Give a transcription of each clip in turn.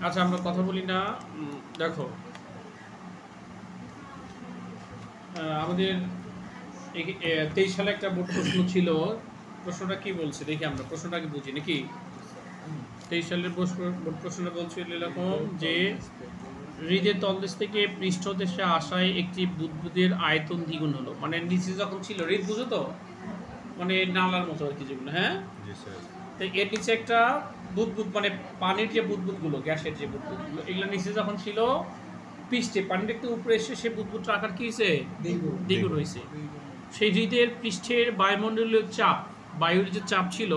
আচ্ছা আমরা কথা বলি না। দেখো আমাদের 23 সালে একটা বোর্ড প্রশ্ন ছিল। প্রশ্নটা কি বলছে দেখি, আমরা প্রশ্নটা কি বুঝি নাকি। 23 সালের বোর্ড প্রশ্নটা বলছিল এরকম যে হৃদের তলদেশ থেকে পৃষ্ঠদেশে আসায় একটি বুদবুদের আয়তন দ্বিগুণ হলো। মানে নিচে যখন ছিল হৃদ, বুঝো তো, মানে নালার মতো আর কি যেগুলো, হ্যাঁ। তো এর নিচে একটা বুদবুদ, মানে পানির যে বুদবুদগুলো, গ্যাসের যে বুদবুদগুলো, এগুলো নিচে যখন ছিল, পৃষ্ঠে পানির একটু উপরে এসে সে বুদবুদটা আকার কি হয়েছে, দ্বিগুণ হয়েছে। সেই হৃদের পৃষ্ঠের বায়ুমণ্ডলীয় চাপ, বায়ুর যে চাপ ছিল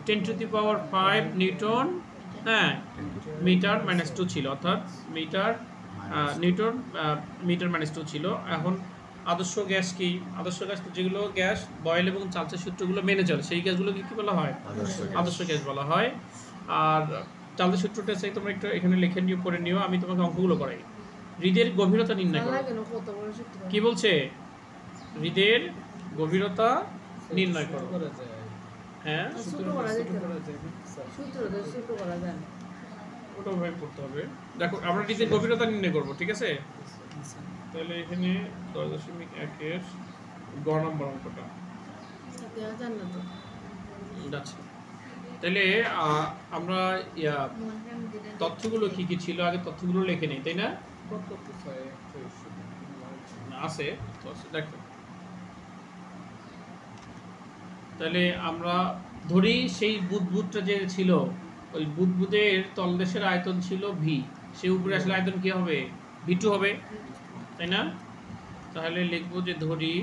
10⁵ নিউটন, হ্যাঁ, মিটার -2 ছিল, অর্থাৎ মিটার নিউটন মিটার -2 ছিল। এখন আদর্শ গ্যাস কি? আদর্শ গ্যাস যেগুলো গ্যাস বয়েল এবং চার্লসের সূত্রগুলো মেনে চলে, সেই গ্যাসগুলোকে কি বলা হয়? আদর্শ গ্যাস বলা হয়। আর চার্লসের সূত্রটা চাই তোমরা একটু এখানে লিখে নিয়ে পড়ে নিও, আমি তোমাকে অঙ্কগুলো করাই। হৃদের গভীরতা নির্ণয় করো। কি বলছে? হৃদের গভীরতা নির্ণয় করো। হ্যাঁ, ওটা ভাবে পড়তে হবে। দেখো আমরা হৃদের গভীরতা নির্ণয় করব, ঠিক আছে? তাহলে এখানে 10.1 এর গ নম্বর অঙ্কটা যাচ্ছে। তাহলে আমরা তথ্যগুলো কি কি ছিল আগে তথ্যগুলো লিখে নিই, তাই না? আছে দেখো। তাহলে আমরা ধরি সেই বুদবুদটা যে ছিল, ওই বুদবুদের তলদেশের আয়তন ছিল ভি, সে উপরে আসলে আয়তন কি হবে? V2 হবে, তাই না? তাহলে লিখবো যে ধরি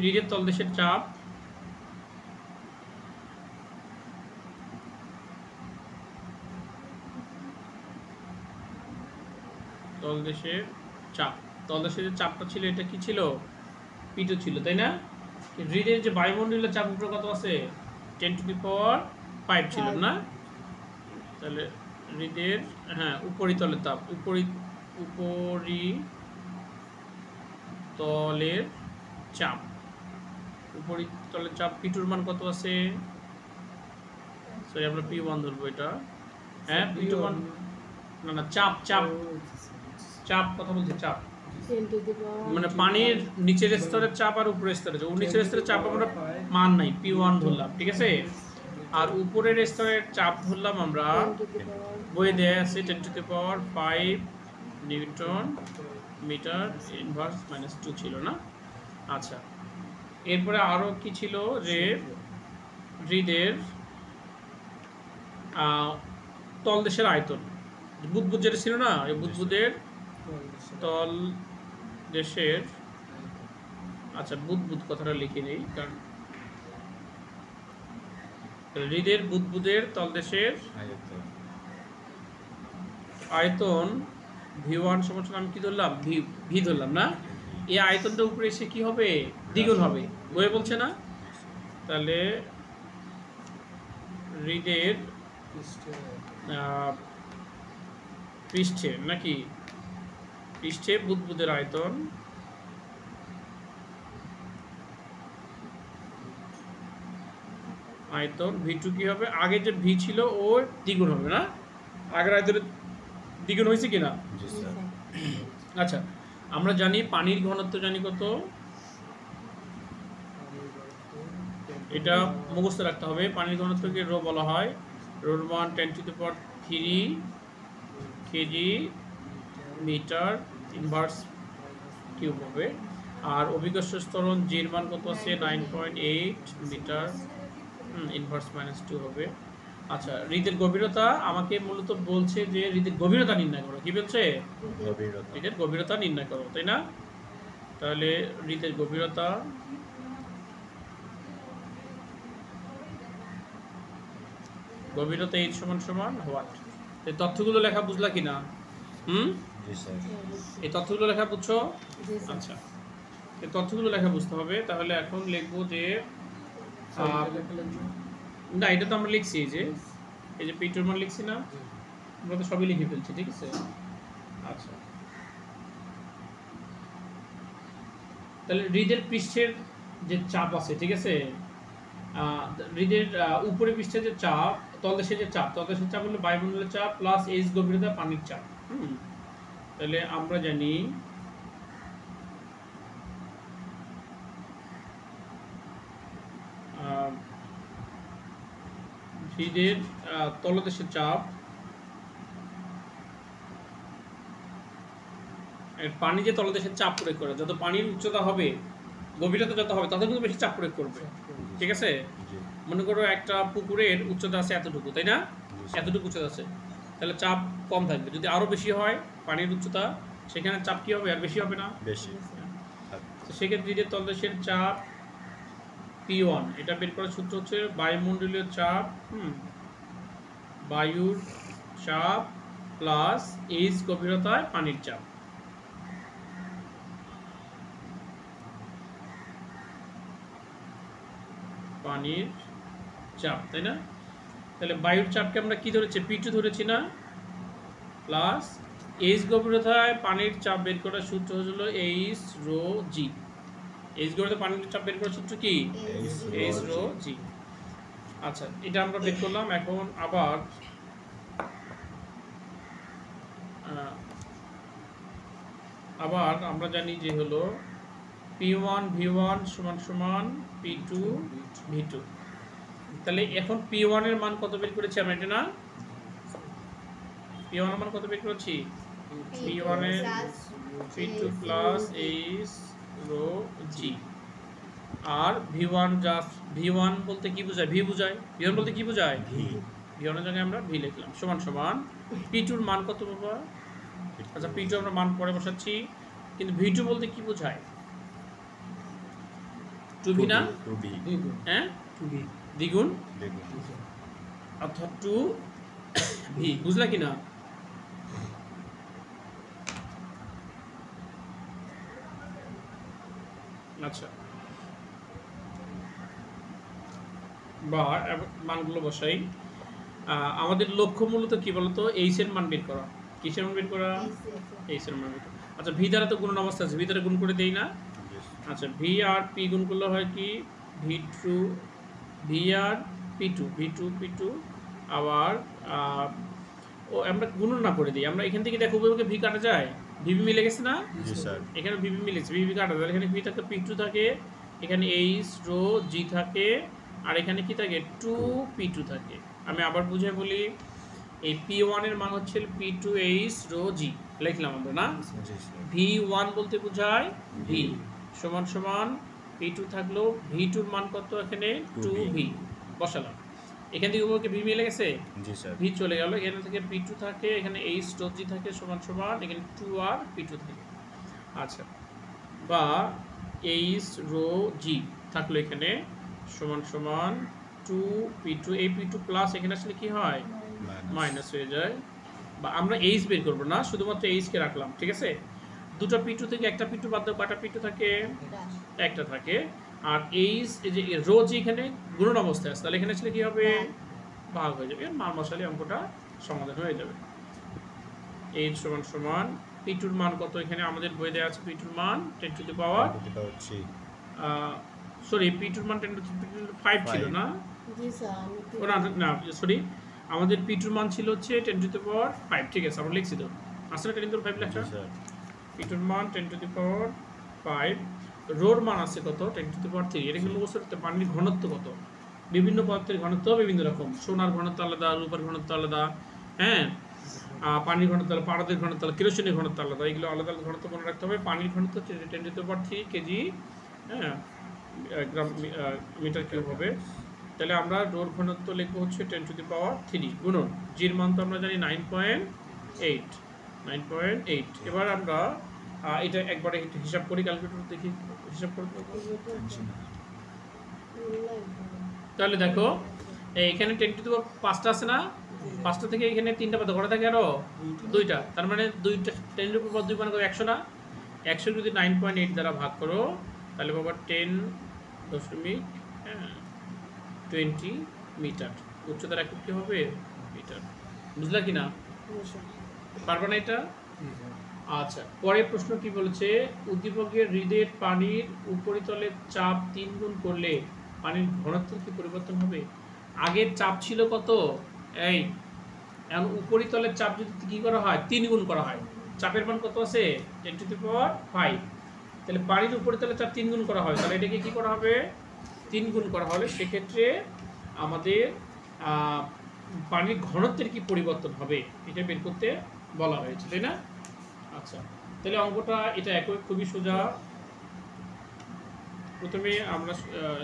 হৃদের তলদেশের চাপ তলদেশের চাপ, তলদেশের যে চাপটা ছিল এটা কি ছিল? P2 ছিল, তাই না? হৃদের যে বায়ুমণ্ডলীয় চাপ উপরে কত আছে? 10⁵ ছিল না? তাহলে হৃদের, হ্যাঁ, উপরিতলের তাপ, উপরিতলের চাপ, উপরিতলের চাপ P2 মান কত আছে? সরি, আমরা P1 ধরবো এটা। হ্যাঁ, P2 মান, না চাপ চাপ চাপ কথা বলছি, চাপ মানে পানির নিচের স্তরের চাপ আর উপরের স্তরের চাপ। নিচের স্তরের চাপ আমরা মান নাই, P1 ধরলাম, ঠিক আছে? আর উপরের স্তরের চাপ ধরলাম আমরা, বইয়ে দেয়া আছে 10⁵ নিউটন মিটার ইনভার্স -2 ছিল না? আচ্ছা, এরপরে আরও কি ছিল? যে হৃদের তলদেশের আয়তন, বুদবুদ যেটা ছিল না, এই বুদবুদের তল দেশের, আচ্ছা বুদবুদ কথাটা লিখে নেই, কারণ হৃদের বুদবুদের তলদেশের আয়তন V1 সমান আমি কি ধরলাম? ভি ধরলাম না? এই আয়তনটা উপরে এসে কি হবে? দ্বিগুণ হবে, বইয়ে বলছে না? তাহলে হৃদের পৃষ্ঠে নাকি পৃষ্ঠে বুদবুদের আয়তন V2 কি হবে? আগে যে ভি ছিল ওর দ্বিগুণ হবে না? আগের আয়তনের দ্বিগুণ হয়েছে কিনা? আচ্ছা, আমরা জানি পানির ঘনত্ব জানি কত, এটা মুখস্থ রাখতে হবে। পানির ঘনত্বকে রো বলা হয়, রোর মান 10⁵ কেজি মিটার ইনভার্স কিউব হবে। আর অভিকর্ষ ত্বরণ জির মান কত আছে? 9.8 মিটার ইনভার্স -2 হবে। আচ্ছা, হৃদের গভীরতা আমাকে মূলত বলছে যে হৃদের গভীরতা নির্ণয় করো। কি বলছে? হৃদের গভীরতা নির্ণয় করো, তাই না? তাহলে হৃদের গভীরতা H সমান হোয়াট? এই তথ্যগুলো লেখা বুঝলা কিনা? এই তথ্যগুলো লেখা বুঝছো? আচ্ছা, এই তথ্যগুলো লেখা বুঝতে হবে। তাহলে এখন লিখবো যে না, এটা তো আমরা লিখছি, এই যে P2 মান লিখছি না, আমরা তো সবই লিখে ফেলছি, ঠিক আছে? আচ্ছা, তাহলে হৃদের পৃষ্ঠের যে চাপ আছে, ঠিক আছে, হৃদের উপরে পৃষ্ঠে যে চাপ, তলদেশে যে চাপ, তলদেশের চাপ হলো বায়ুমণ্ডলের চাপ প্লাস এইচ গভীরতা পানির চাপ। তাহলে আমরা জানি হৃদের তলদেশের চাপ পানি যে তলদেশের চাপ প্রয়োগ করে, যত পানির উচ্চতা হবে, গভীরতা যত হবে, তত কিন্তু বেশি চাপ প্রয়োগ করবে। ঠিক আছে? মনে করো একটা পুকুরের উচ্চতা আছে এতটুকু, তাই না? এতটুকু উচ্চতা আছে, তাহলে চাপ কম থাকবে। যদি আরো বেশি হয় পানির উচ্চতা, সেখানে চাপ কি হবে? আর বেশি হবে না? বেশি। তো সেক্ষেত্রে যে তলদেশের চাপ P1, এটা বের করার সূত্র হচ্ছে বায়ুমণ্ডলীয় চাপ, বায়ুর চাপ প্লাস এইচ গভীরতায় পানির চাপ। পানির চাপ, তাই না? তাহলে বায়ুর চাপকে আমরা কি ধরেছি? P2 ধরেছি না? প্লাস এইচ গভীরতায় পানির চাপ বের করার সূত্র হলো এইচ রো জি। এইচ গভীরতায় পানির চাপ বের করার সূত্র কি? এইচ রো জি। আচ্ছা, এটা আমরা বের করলাম। এখন আবার আমরা জানি যে হলো P1 V1 সমান সমান P2 V2। তাহলে এখন P1 এর মান কত বের করেছি আমরা? এটা না, P1 এর মান কত বের করেছি? P1 এর P2 প্লাস এইচ রো জি। আর V1 জাস্ট, V1 বলতে কি বোঝায়? ভি বোঝায়। V1 বলতে কি বোঝায়? ভি। V1 এর জায়গায় আমরা ভি লিখলাম, সমান সমান P2 এর মান কত বাবা? আচ্ছা, P2 আমরা মান পরে বসাচ্ছি, কিন্তু V2 বলতে কি বোঝায়? 2V না? 2V। হ্যাঁ, 2V দ্বিগুণ, অর্থাৎ 2V। বুঝলা কি না? আচ্ছা, বা মানগুলো বসাই। আমাদের লক্ষ্য মূলত কি বলতো? এইচ এর মান বের করা। কিসের মান বের করা? এইচ এর মান বের করা। আচ্ছা, ভি দ্বারা তো গুণন অবস্থা আছে, ভি দ্বারা গুণ করে দেই না? আচ্ছা, ভি আর পি গুণ করলে হয় কি? ভি আর P2 আবার আমরা গুণন না করে দিই। আমরা এখান থেকে দেখো উভয়কে ভি কাটা যায়, ভিভি মিলে গেছে না? জি স্যার, এখানে ভিভি মিলেছে, ভিভি কাটা যায়। এখানে ভি থাকে, P2 থাকে, এখানে এইচ রো জি থাকে, আর এখানে কি থাকে? 2P2 থাকে। আমি আবার বুঝিয়ে বলি, এই P1 এর মান হচ্ছে P2 এইচ রো জি, লিখলাম আমরা না? V1 বলতে বোঝায় ভি, সমান সমান P2 থাকলো, V2 এর মান কত? এখানে 2V বসালাম। এখান থেকে উপরকে ভি মিলে গেছে? জি স্যার, ভি চলে গেল। এখান থেকে P2 থাকে, এখানে এইচ রো জি থাকে, সমান সমান এখানে 2 আর P2 থাকে। আচ্ছা, বা এইচ রো জি থাকলো এখানে, সমান সমান 2P2। এই P2 প্লাস এখানে আসলে কি হয়? মাইনাস হয়ে যায়। বা আমরা এইচ বের করবো না, শুধুমাত্র এইচ কে রাখলাম। ঠিক আছে? দুটো P2 থেকে একটা P2 বাদ দাও, কয়টা P2 থাকে? একটা থাকে। আর এইচ, এই যে রো জি এখানে গুণন অবস্থায় আছে, তাহলে এখানে আসলে কি হবে? ভাগ হয়ে যাবে। মান মশালি অঙ্কটা সমাধান হয়ে যাবে। এইচ সমান সমান P2 এর মান কত? এখানে আমাদের বই দেওয়া আছে P2 এর মান 10 to the power sorry, P2 এর মান 10 টু দি পাওয়ার 5 ছিল না? জি স্যার, না সরি, আমাদের P2 এর মান ছিল হচ্ছে 10 টু দি পাওয়ার 5। ঠিক আছে, আমরা লিখছি তো। আসলে 10 টু দি পাওয়ার 5 লেখা। P2 এর মান 10 টু দি পাওয়ার 5, রোর মান আছে কত? 10 টু দি পাওয়ার 3। এটা কিন্তু মুখস্থ করতে। পানির ঘনত্ব কত? বিভিন্ন পদার্থের ঘনত্ব বিভিন্ন রকম। সোনার ঘনত্ব আলাদা, রূপার ঘনত্ব আলাদা, হ্যাঁ, পানির ঘনত্ব আলাদা, পারদের ঘনত্ব আলাদা, কেরোসিনের ঘনত্ব আলাদা। এগুলো আলাদা আলাদা ঘনত্ব মনে রাখতে হবে। পানির ঘনত্ব হচ্ছে 10 টু দি পাওয়ার 3 কেজি, হ্যাঁ, গ্রাম মিটার কিউব হবে। তাহলে আমরা রোর ঘনত্ব লিখবো হচ্ছে 10 টু দি পাওয়ার 3 গুণন জির মান তো আমরা জানি 9.8। এবার আমরা এটা একবারে হিসাব করি, ক্যালকুলেটর দেখি হিসাব করতে। তাহলে দেখো এখানে 10 টু দি পাওয়ার 5টা আছে না? 5টা থেকে এখানে 3টা পাতা ঘরে থাকে আরো 2টা, তার মানে 2টা 10 টু দি পাওয়ার 2 মানে 100 না? 100 যদি 9.8 দ্বারা ভাগ করো, তাহলে বাবা 10.20 মিটার। উচ্চতার একক কি হবে? মিটার। বুঝলা কি না? পারবা না এটা? আচ্ছা, পরের প্রশ্ন কি বলেছে? উদ্দীপকের হৃদের পানির উপরিতলের চাপ 3 গুণ করলে পানির ঘনত্বের কি পরিবর্তন হবে? আগের চাপ ছিল কত? এই এখন উপরিতলের চাপ যদি কি করা হয় 3 গুণ করা হয়, চাপের মান কত আছে 10⁵, তাহলে পানির উপরিতলের চাপ 3 গুণ করা হয়, তাহলে এটাকে কি করা হবে 3 গুণ করা হলে সেক্ষেত্রে আমাদের পানির ঘনত্বের কি পরিবর্তন হবে এটা বের করতে বলা হয়েছে, তাই না? আচ্ছা, তাহলে অঙ্কটা এটা একই, খুবই সোজা। প্রথমে আমরা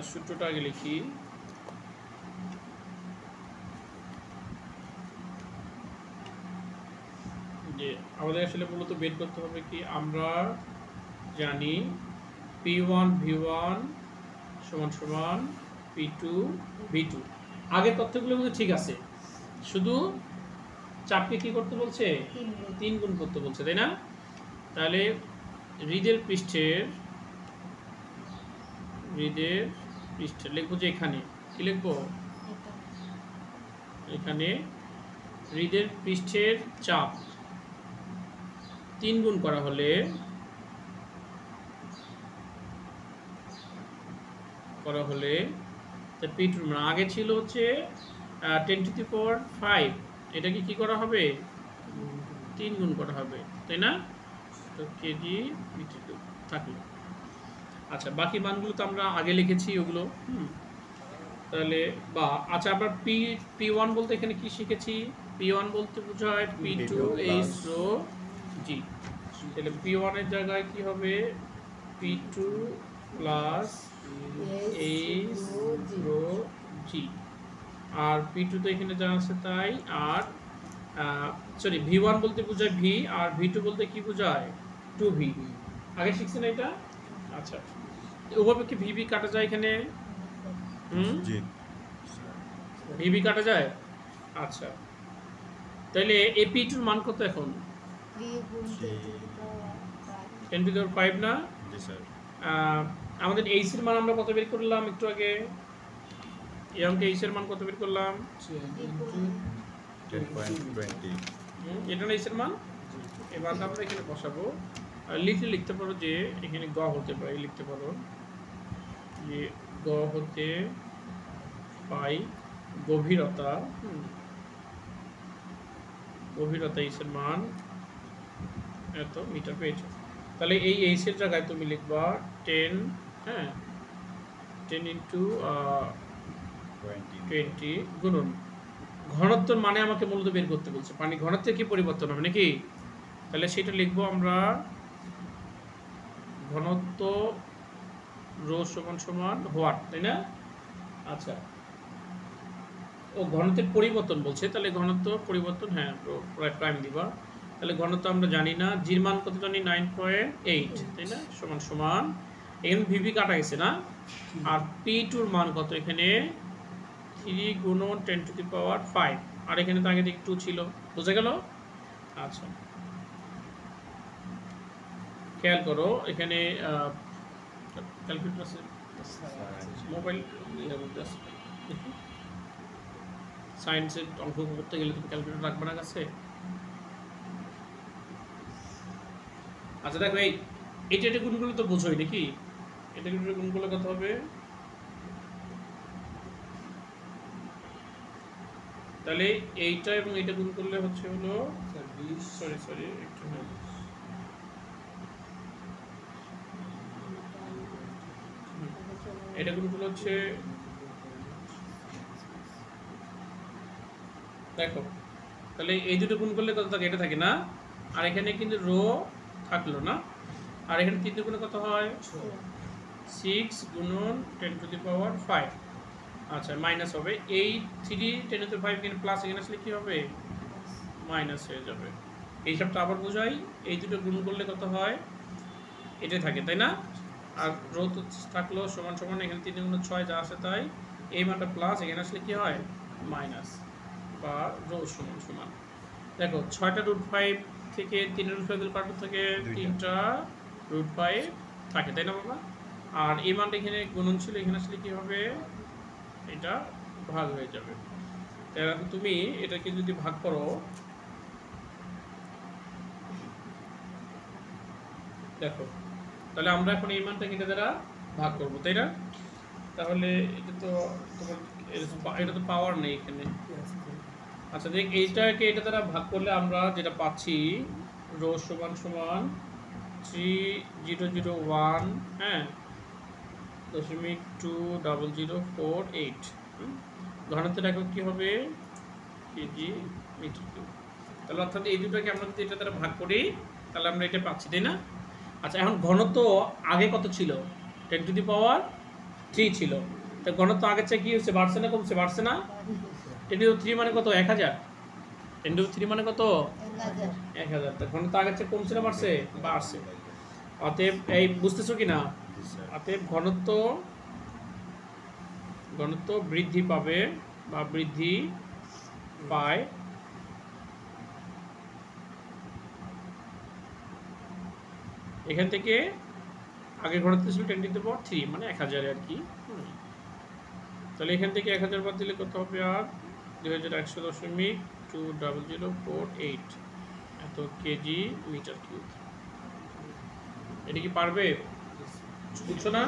সূত্রটা আগে লিখি। যে আমাদের আসলে মূলত বের করতে হবে কি, আমরা জানি P1 V1 সমান সমান P2 V2, আগের তথ্যগুলো কিন্তু ঠিক আছে, শুধু চাপকে কি করতে বলছে 3 গুণ করতে বলছে, তাই না? তাহলে হৃদের পৃষ্ঠের লিখবো যে এখানে কি লিখবো, এখানে হৃদের পৃষ্ঠের চাপ 3 গুণ করা হলে P2 মানে আগে ছিল হচ্ছে 10⁵, এটাকে কি করা হবে 3 গুণ করা হবে, তাই না? তো কেজি থাকলো। আচ্ছা, বাকি মানগুলো তো আমরা আগে লিখেছি ওগুলো। তাহলে বা আচ্ছা, আমরা P1 বলতে এখানে কি শিখেছি? P1 বলতে বোঝায় P2H rho G, তাহলে P1 এর জায়গায় কি হবে P2 plus H rho G, আর P2 তো এখানে যা আছে তাই, আর সরি V1 বলতে বোঝায় V, আর V2 বলতে কি বোঝায় 2V, আগে শিখছেন এটা? আচ্ছা, ওভাবে কি VB কাটা যায় এখানে? জি, VB কাটা যায়। আচ্ছা, তাহলে এই P2 এর মান কত এখন 10⁵ না? জি স্যার। আমাদের H এর মান আমরা কত বের করলাম একটু আগে? এই অঙ্কে H এর মান কত বের করলাম? 10.20। এটা না H এর মান? এবার আমরা এখানে বসাবো, লিখতে পারো যে এখানে গ হতে পারে, লিখতে পারো যে গ হতে পাই গভীরতা, H এর মান এত মিটার পেয়েছো। তাহলে এই H এর জায়গায় তুমি লিখবা 10, হ্যাঁ 10 ইন্টু 20 গুণন ঘনত্ব, মানে আমাকে মূলত বের করতে বলছে পানি ঘনত্বের কি পরিবর্তন হবে নাকি, তাহলে সেটা লিখবো আমরা ঘনত্ব রো সমান সমান হোয়াট, তাই না? আচ্ছা, ও ঘনত্বের পরিবর্তন বলছে, তাহলে ঘনত্ব পরিবর্তন, হ্যাঁ প্রাইম দিবা। তাহলে ঘনত্ব আমরা জানি না, জির মান কত জানি 9.8, তাই না? সমান সমান এখানে ভিভি কাটা গেছে না, আর P2 এর মান কত এখানে 3 গুণন 10⁵, আর এখানে তো আগে দিকে 2 ছিল, বুঝে গেল? আচ্ছা, খেয়াল করো এখানে ক্যালকুলেটর আছে, মোবাইল সায়েন্সের অঙ্ক করতে গেলে তুমি ক্যালকুলেটর রাখবে না কাছে? আচ্ছা দেখো, এটা গুণগুলো তো বোঝোই নাকি, এটা গুণগুলো কত হবে, তাহলে এইটা এবং এইটা গুণ করলে হচ্ছে হলো সরি একটু, এটা গুণ করলে হচ্ছে, দেখো তাহলে এই দুটো গুণ করলে কত থাকে, এটা থাকে না, আর এখানে কিন্তু রো থাকলো না, আর এখানে 3 গুণে কত হয় 6 গুণন 10⁵। আচ্ছা, মাইনাস হবে এই 3 10⁵, এখানে প্লাস, এখানে আসলে কি হবে মাইনাস হয়ে যাবে। এই সবটা আবার বোঝাই, এই দুটো গুণ করলে কত হয় এটা থাকে, তাই না? আর রো তো থাকলো সমান সমান, এখানে 3 গুণ 6 যা আসে তাই, এই মানটা প্লাস, এখানে আসলে কি হয় মাইনাস, বা রো সমান সমান। দেখো 6টা √5 থেকে 3 √5 কাটার থেকে 3টা √5 থাকে, তাই না বাবা? আর এই মানটা এখানে গুণন ছিল, এখানে আসলে কি হবে এটা ভাগ হয়ে যাবে। এখন তুমি এটাকে যদি ভাগ করো, দেখো তাহলে আমরা এখন এই মানটাকে এটা দ্বারা ভাগ করবো, তাই না? তাহলে এটা তো তোমার এটা তো পাওয়ার নেই এখানে। আচ্ছা দেখ, এইটাকে এটা দ্বারা ভাগ করলে আমরা যেটা পাচ্ছি রো সমান সমান 3001, হ্যাঁ, 0.200488। ঘনত্বের একক কি হবে? KG metre cube. তাহলে অর্থাৎ এই দুটোকে আমরা যদি এটা দ্বারা ভাগ করি তাহলে আমরা এটা পাচ্ছি, তাই না? আচ্ছা, এখন ঘনত্ব আগে কত ছিল? 10⁻³ ছিল। তা ঘনত্ব আগের চেয়ে কি হচ্ছে? বাড়ছে না কমছে? বাড়ছে না? 10⁻³ মানে কত? 1000। 10⁻³ মানে কত? 1000। তা ঘনত্ব আগের চেয়ে কমছে না বাড়ছে? বাড়ছে। অতএব এই বুঝতেছো কি না? অতএব ঘনত্ব বৃদ্ধি পাবে বা বৃদ্ধি পায় এখান থেকে। আগে ঘনত্ব ছিল 10⁻³ মানে 1000 আর কি। তাহলে এখান থেকে 1000 বাদ দিলে কত হবে? আর 2100.200488 এত কেজি মিটার কিউব। এটা কি পারবে? বুঝছো না?